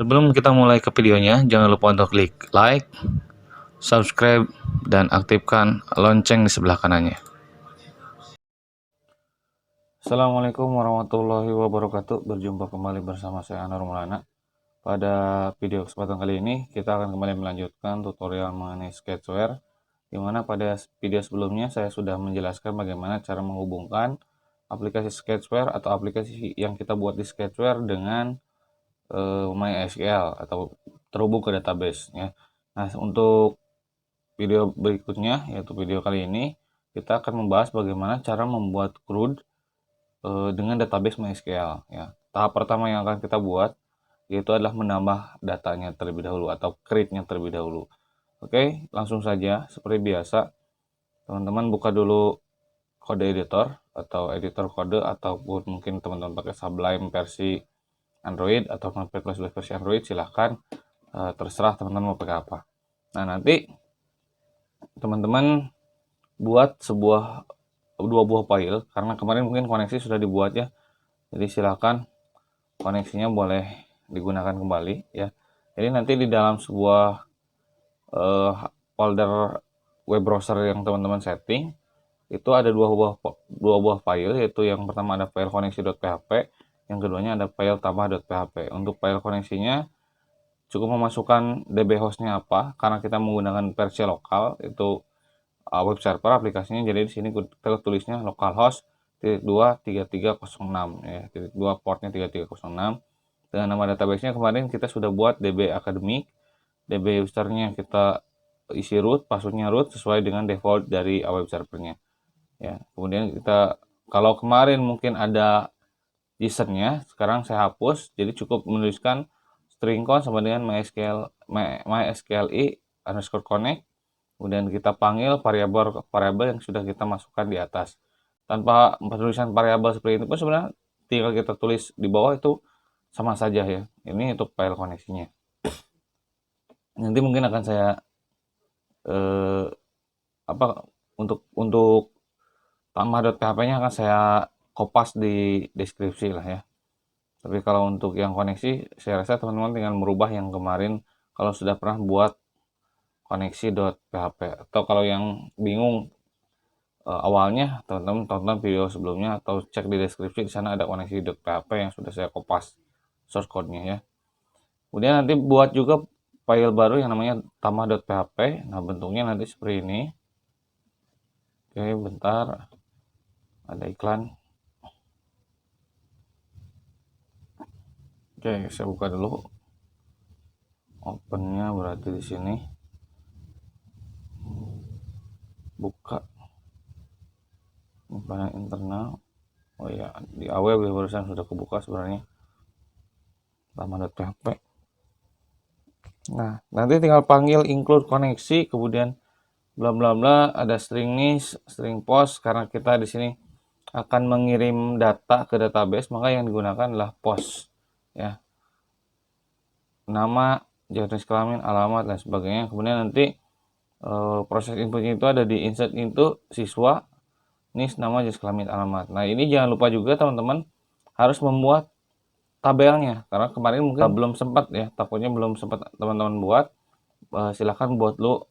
Sebelum kita mulai ke videonya, jangan lupa untuk klik like, subscribe, dan aktifkan lonceng di sebelah kanannya. Assalamualaikum warahmatullahi wabarakatuh. Berjumpa kembali bersama saya Anwar Maulana. Pada video kesempatan kali ini, kita akan kembali melanjutkan tutorial mengenai Sketchware, di mana pada video sebelumnya saya sudah menjelaskan bagaimana cara menghubungkan aplikasi Sketchware atau aplikasi yang kita buat di Sketchware dengan MySQL atau terhubung ke database ya. Nah, untuk video berikutnya, yaitu video kali ini, kita akan membahas bagaimana cara membuat CRUD dengan database MySQL ya. Tahap pertama yang akan kita buat yaitu adalah menambah datanya terlebih dahulu atau create-nya terlebih dahulu. Oke, langsung saja seperti biasa, teman-teman buka dulu kode editor atau editor kode, ataupun mungkin teman-teman pakai Sublime versi Android atau Notepad++ versi Android, silahkan, terserah teman-teman mau pakai apa. Nah, nanti teman-teman buat dua buah file, karena kemarin mungkin koneksi sudah dibuat ya, jadi silahkan koneksinya boleh digunakan kembali ya. Jadi nanti di dalam sebuah folder web browser yang teman-teman setting itu ada dua buah file, yaitu yang pertama ada file koneksi.php, yang keduanya ada file tambah.php. Untuk file koneksinya cukup memasukkan DB hostnya apa, karena kita menggunakan versi lokal, itu web server aplikasinya. Jadi di sini kita tulisnya localhost 23306 ya, 2 portnya 3306. Dengan nama database-nya kemarin kita sudah buat DB Academic, DB usernya kita isi root, passwordnya root sesuai dengan default dari web servernya ya. Kemudian kita, kalau kemarin mungkin ada usernya, sekarang saya hapus, jadi cukup menuliskan string const sama dengan mysqli underscore connect, kemudian kita panggil variabel yang sudah kita masukkan di atas. Tanpa penulisan variabel seperti itu pun sebenarnya tinggal kita tulis di bawah, itu sama saja ya. Ini untuk file koneksinya. Nanti mungkin akan saya untuk tambah.php-nya akan saya kopas di deskripsi lah ya. Tapi kalau untuk yang koneksi, saya rasa teman-teman tinggal merubah yang kemarin kalau sudah pernah buat koneksi.php. Atau kalau yang bingung awalnya, teman-teman tonton video sebelumnya atau cek di deskripsi, di sana ada koneksi.php yang sudah saya kopas source code-nya ya. Kemudian nanti buat juga file baru yang namanya tambah.php. Nah, bentuknya nanti seperti ini. Oke, bentar. Ada iklan. Oke, saya buka dulu. Opennya berarti di sini. Buka. Panel internal. Oh ya, di AW barusan sudah kebuka sebenarnya. Tambah.php. Nah, nanti tinggal panggil include koneksi, kemudian bla bla bla, ada string nis, string post, karena kita di sini akan mengirim data ke database, maka yang digunakan adalah post ya. Nama, jenis kelamin, alamat, dan sebagainya. Kemudian nanti proses inputnya itu ada di insert into siswa, nis, nama, jenis kelamin, alamat. Nah, ini jangan lupa juga teman-teman harus membuat tabelnya, karena kemarin mungkin belum sempat ya, takutnya belum sempat teman-teman buat. Silahkan buat dulu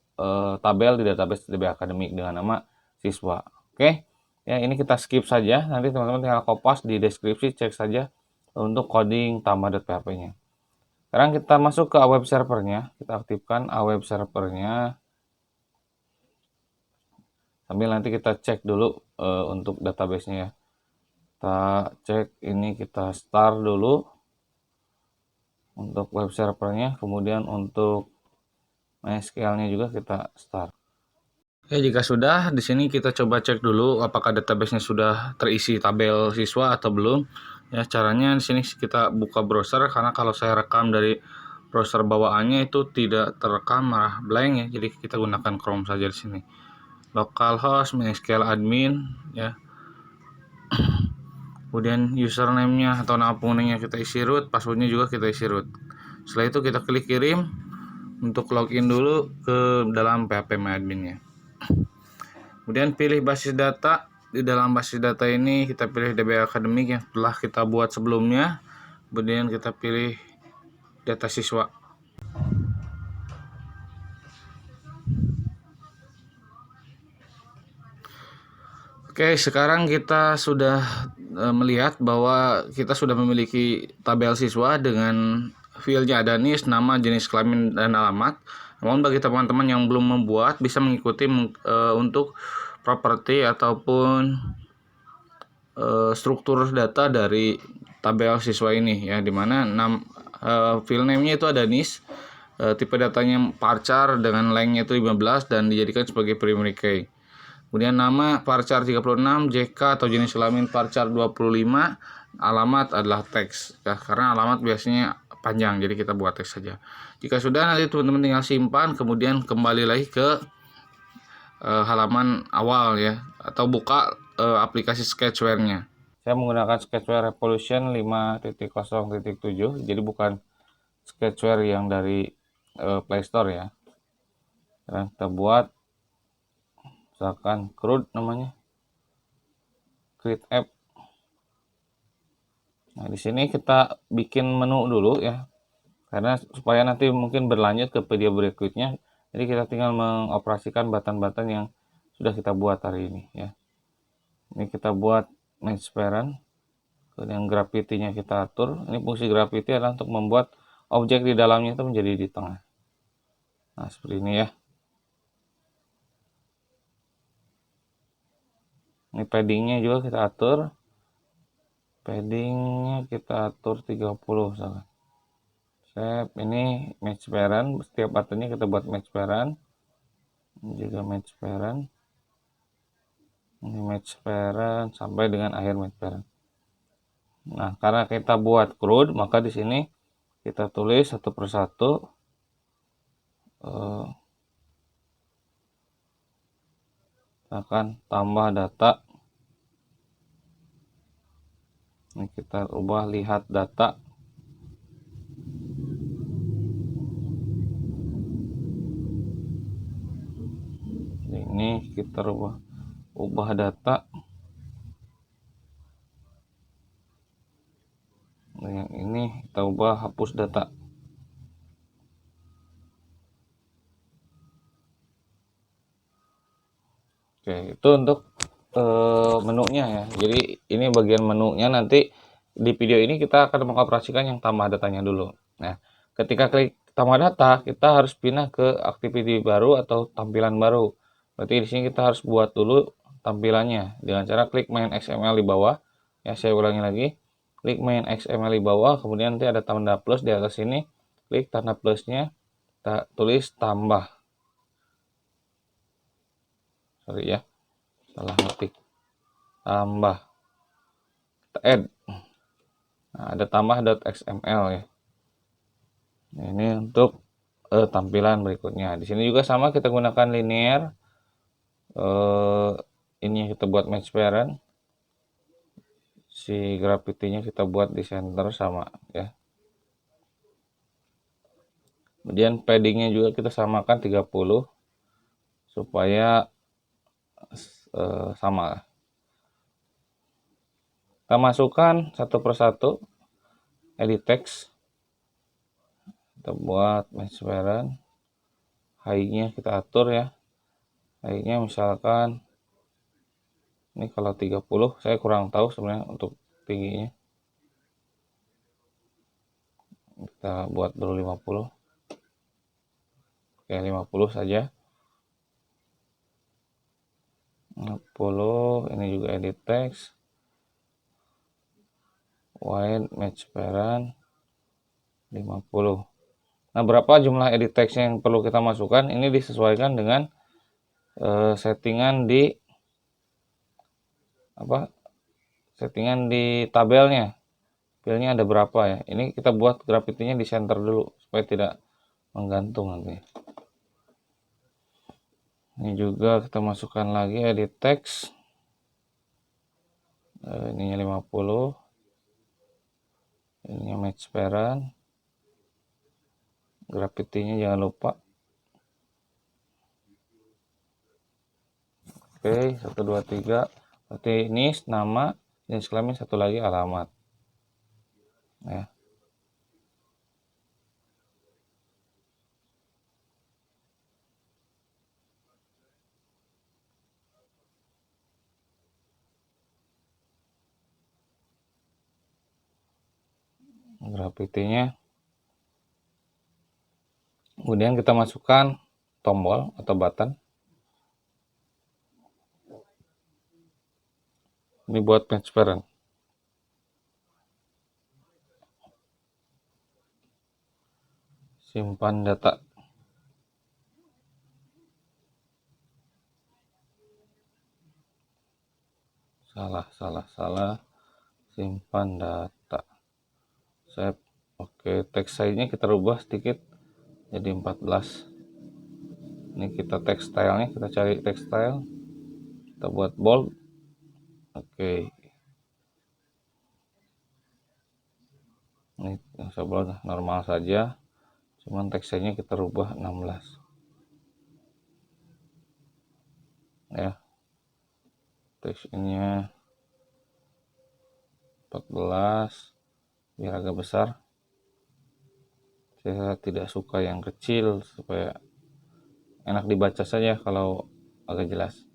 tabel di database DB Academic dengan nama siswa. Oke ya, ini kita skip saja, nanti teman-teman tinggal kopas di deskripsi, cek saja untuk coding tambah.php-nya. Sekarang kita masuk ke web servernya, kita aktifkan web servernya, sambil nanti kita cek dulu untuk database-nya ya. Kita cek ini, kita start dulu untuk web servernya, kemudian untuk MySQL-nya juga kita start. Oke, jika sudah, di sini kita coba cek dulu apakah database-nya sudah terisi tabel siswa atau belum. Ya, caranya di sini kita buka browser, karena kalau saya rekam dari browser bawaannya itu tidak terekam, malah blank ya. Jadi kita gunakan Chrome saja di sini. Localhost MySQL admin ya. Kemudian username-nya atau nama penggunanya kita isi root, passwordnya juga kita isi root. Setelah itu kita klik kirim untuk login dulu ke dalam PHP MyAdmin-nya. Kemudian pilih basis data. Di dalam basis data ini kita pilih DB Academic yang telah kita buat sebelumnya. Kemudian kita pilih data siswa. Oke, sekarang kita sudah melihat bahwa kita sudah memiliki tabel siswa dengan fieldnya ada NIS, nama, jenis kelamin, dan alamat. Namun bagi teman-teman yang belum membuat, bisa mengikuti untuk properti ataupun struktur data dari tabel siswa ini ya, dimana file name-nya itu ada NIS, tipe datanya varchar dengan length-nya itu 15 dan dijadikan sebagai primary key. Kemudian nama varchar 36, JK atau jenis kelamin varchar 25, alamat adalah teks ya, karena alamat biasanya panjang jadi kita buat teks saja. Jika sudah, nanti teman-teman tinggal simpan, kemudian kembali lagi ke halaman awal ya, atau buka aplikasi Sketchware-nya. Saya menggunakan Sketchware Revolution 5.0.7, jadi bukan Sketchware yang dari Play Store ya. Dan kita buat misalkan CRUD namanya, create app. Nah, di sini kita bikin menu dulu ya, karena supaya nanti mungkin berlanjut ke video berikutnya. Jadi kita tinggal mengoperasikan button-button yang sudah kita buat hari ini ya. Ini kita buat match parent, kemudian gravity-nya kita atur. Ini fungsi gravity adalah untuk membuat objek di dalamnya itu menjadi di tengah. Nah, seperti ini ya. Ini paddingnya juga kita atur. Paddingnya kita atur 30 misalkan. Save. Ini match parent. Setiap buttonnya kita buat match parent. Ini juga match parent. Ini match parent sampai dengan akhir match parent. Nah, karena kita buat CRUD, maka di sini kita tulis satu persatu. Akan tambah data. Ini kita ubah lihat data. Ini kita ubah data. Yang ini kita ubah hapus data. Oke, itu untuk menunya ya. Jadi ini bagian menunya, nanti di video ini kita akan mengoperasikan yang tambah datanya dulu. Nah, ketika klik tambah data, kita harus pindah ke activity baru atau tampilan baru. Berarti di sini kita harus buat dulu tampilannya dengan cara klik main XML di bawah. Ya, saya ulangi lagi. Klik main XML di bawah, kemudian nanti ada tanda plus di atas sini. Klik tanda plusnya, kita tulis tambah. Sorry ya, salah ngetik. Tambah, kita add. Nah, ada tambah.xml ya. Nah, ini untuk tampilan berikutnya. Di sini juga sama, kita gunakan linear. Ini kita buat match parent. Si gravity-nya kita buat di center sama ya. Kemudian padding-nya juga kita samakan 30 supaya sama. Kita masukkan satu persatu edit text. Kita buat match parent. Height-nya kita atur ya. Height-nya misalkan ini kalau 30, saya kurang tahu sebenarnya untuk tingginya. Kita buat dulu 50. Oke, 50 saja. 50, ini juga edit text. Wide match parent 50. Nah, berapa jumlah edit text yang perlu kita masukkan? Ini disesuaikan dengan settingan di settingan di tabelnya. Filenya ada berapa ya? Ini kita buat gravity-nya di center dulu supaya tidak menggantung nanti. Ini juga kita masukkan lagi edit text. Ininya 50. Ininya match parent. Gravity-nya jangan lupa. Oke, 1, 2, 3. Berarti ini nama, jenis kelamin, satu lagi alamat. Ya. Graffiti-nya. Kemudian kita masukkan tombol atau button. Ini buat transparent. Simpan data. Salah. Simpan data. Save. Oke, text size-nya kita rubah sedikit jadi 14. Ini kita text style-nya, kita cari text style. Kita buat bold. Oke. Ini sebelah normal saja. Cuman text size-nya kita rubah 16. Ya. Text-nya 14 biar agak besar. Saya tidak suka yang kecil supaya enak dibaca saja kalau agak jelas.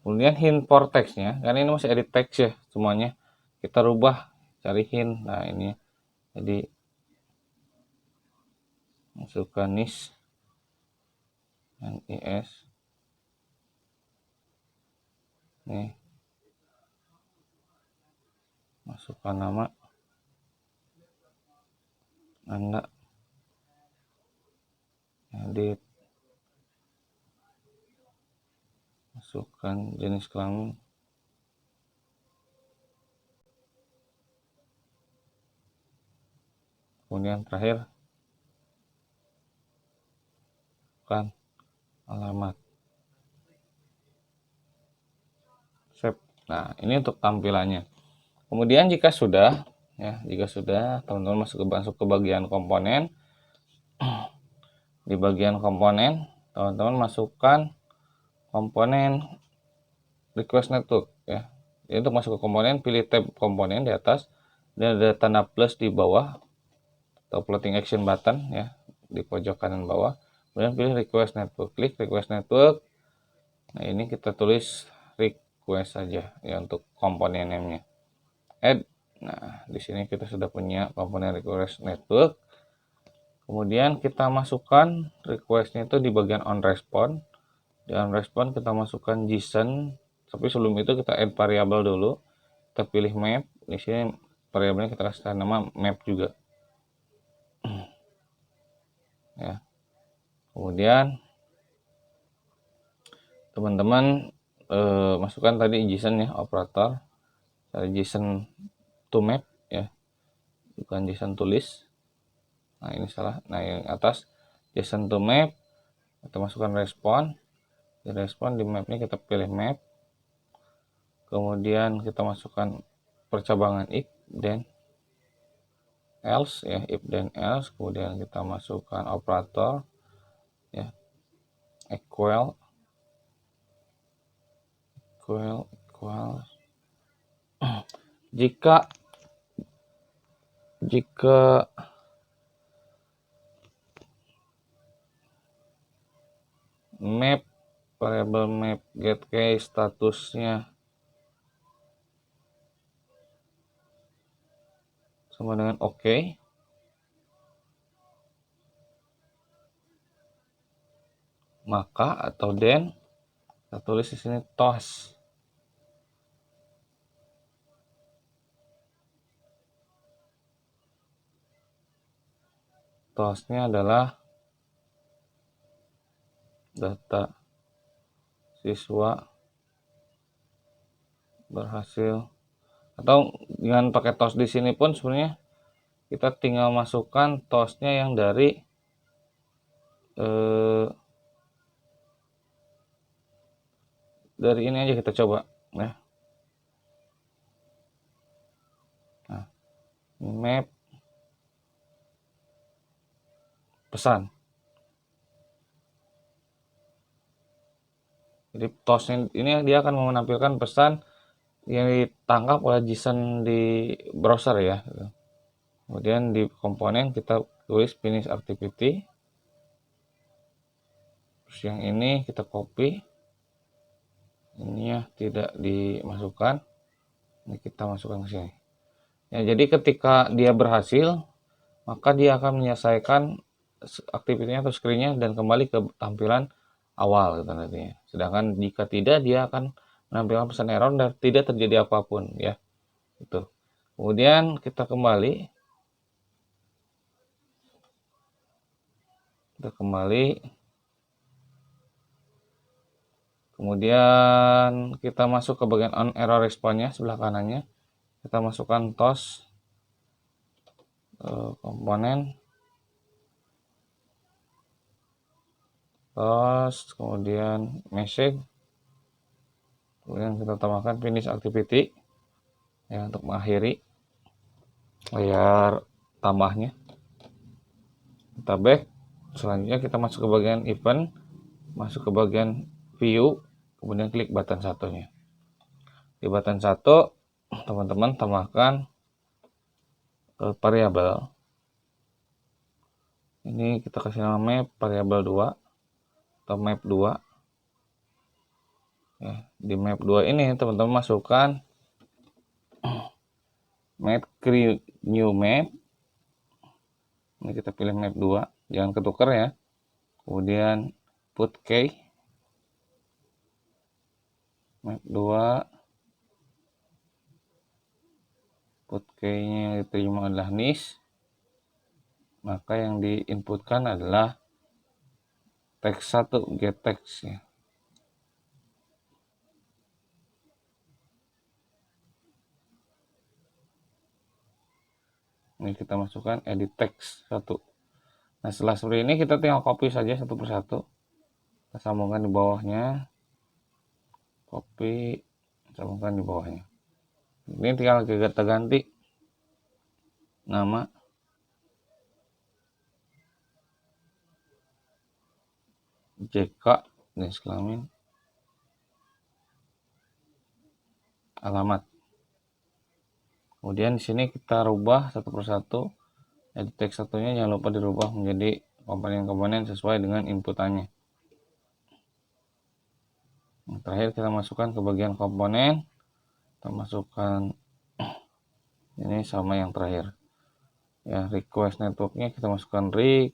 Kemudian hint for text-nya, karena ini masih edit text ya semuanya, kita rubah cari hint. Nah ini jadi masukkan nis NIS nih, masukkan nama Anda, edit, masukkan jenis kelamin, kemudian terakhir kan alamat. Save. Nah ini untuk tampilannya. Kemudian jika sudah teman-teman masuk ke bagian komponen. Di bagian komponen teman-teman masukkan komponen request network ya. Jadi untuk masuk ke komponen, pilih tab komponen di atas dan ada tanda plus di bawah atau floating action button ya di pojok kanan bawah. Kemudian pilih request network, klik request network. Nah ini kita tulis request saja ya untuk komponen name-nya. Add. Nah di sini kita sudah punya komponen request network. Kemudian kita masukkan request-nya itu di bagian on response. Di on response kita masukkan JSON, tapi sebelum itu kita add variabel dulu. Kita pilih map. Di sini variabelnya kita kasih nama map juga. Ya. Kemudian teman-teman masukkan tadi JSON ya, operator. Cari JSON to map ya, bukan JSON to list. Nah ini salah. Nah yang atas JSON to map, kita masukkan respon. Di respon di mapnya kita pilih map. Kemudian kita masukkan percabangan if then else ya, if then else. Kemudian kita masukkan operator ya, equal jika map variable map get key statusnya sama dengan oke, maka atau then kita tulis di sini toast. Toastnya adalah data siswa berhasil, atau dengan pakai toast di sini pun sebenarnya kita tinggal masukkan toastnya yang dari ini aja kita coba ya. Nah, map pesan. Jadi toastnya ini dia akan menampilkan pesan yang ditangkap oleh JSON di browser ya. Kemudian di komponen kita tulis finish activity. Terus yang ini kita copy. Ini ya tidak dimasukkan. Ini kita masukkan ke sini. Ya, jadi ketika dia berhasil, maka dia akan menyelesaikan aktivitasnya atau screen-nya dan kembali ke tampilan awal gitu nantinya. Sedangkan jika tidak, dia akan menampilkan pesan error dan tidak terjadi apapun ya. Itu. Kemudian kita kembali kemudian kita masuk ke bagian on error response-nya sebelah kanannya. Kita masukkan tos komponen tos, kemudian message, kemudian kita tambahkan finish activity ya untuk mengakhiri layar tambahnya. Kita back, selanjutnya kita masuk ke bagian event, masuk ke bagian view, kemudian klik button satunya. Di button 1 teman-teman tambahkan variabel. Ini kita kasih nama map variabel 2 atau map 2 ya. Di map 2 ini teman-teman masukkan map create new map. Ini kita pilih map 2, jangan ketukar ya. Kemudian put key map 2, put key-nya yang diterima adalah niche, maka yang diinputkan adalah text 1 get text ya. Ini kita masukkan edit text 1. Nah, setelah seperti ini kita tinggal copy saja satu persatu. Kita sambungkan di bawahnya. Copy, sambungkan di bawahnya. Ini tinggal kita ganti nama. JK jenis kelamin, alamat. Kemudian di sini kita rubah satu persatu. Edit text satunya jangan lupa dirubah menjadi komponen-komponen sesuai dengan inputannya. Yang terakhir kita masukkan ke bagian komponen. Kita masukkan ini sama yang terakhir. Ya, request networknya kita masukkan rig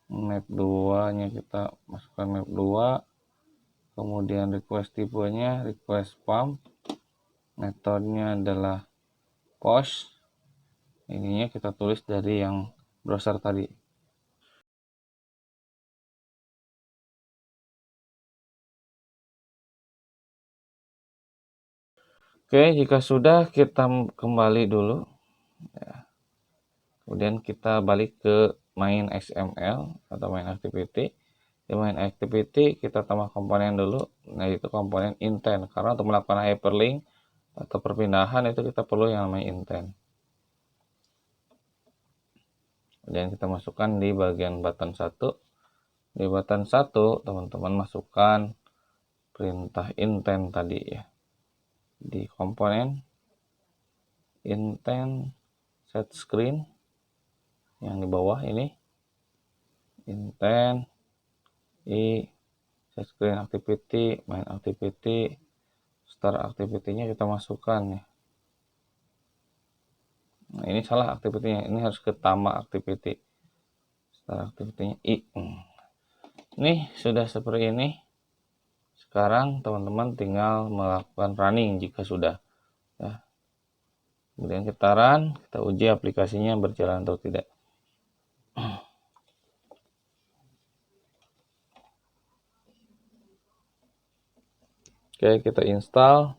map 2-nya kita masukkan map 2. Kemudian request tipenya request pump. Metodenya adalah post. Ininya kita tulis dari yang browser tadi. Oke, jika sudah kita kembali dulu ya. Kemudian kita balik ke main XML atau main activity. Di main activity kita tambah komponen dulu, nah itu komponen intent, karena untuk melakukan hyperlink atau perpindahan itu kita perlu yang namanya intent. Kemudian kita masukkan di bagian button 1. Di button 1 teman-teman masukkan perintah intent tadi ya. Di komponen intent set screen yang di bawah ini intent set screen activity, main activity, start activity-nya kita masukkan ya. Nah, ini salah activity-nya, ini harus ke tambah activity. Start activity-nya i. Ini sudah seperti ini. Sekarang teman-teman tinggal melakukan running jika sudah ya. Kemudian kita run, kita uji aplikasinya berjalan atau tidak. Oke, kita install.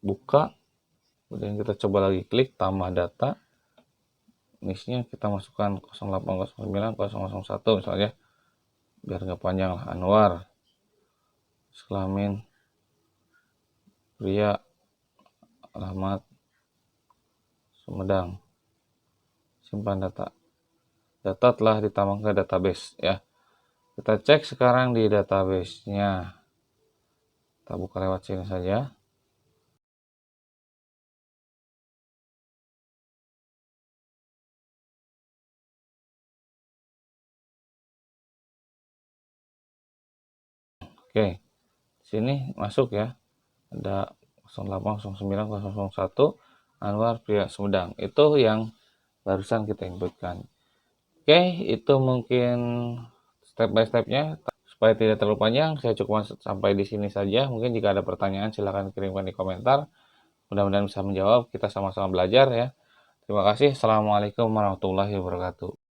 Buka. Kemudian kita coba lagi klik tambah data. Niche-nya kita masukkan 0809.001 misalnya. Biar nggak panjang lah. Anwar. Kelamin pria, alamat Sumedang. Simpan data. Data telah ditambahkan ke database ya. Kita cek sekarang di database-nya. Kita buka lewat sini saja. Oke, sini masuk ya. Ada 08, 09, 001 Anwar Pria Sumedang. Itu yang barusan kita inputkan. Oke, itu mungkin step by stepnya. Supaya tidak terlalu panjang, saya cukup sampai di sini saja. Mungkin jika ada pertanyaan, silahkan kirimkan di komentar. Mudah-mudahan bisa menjawab. Kita sama-sama belajar ya. Terima kasih. Assalamualaikum warahmatullahi wabarakatuh.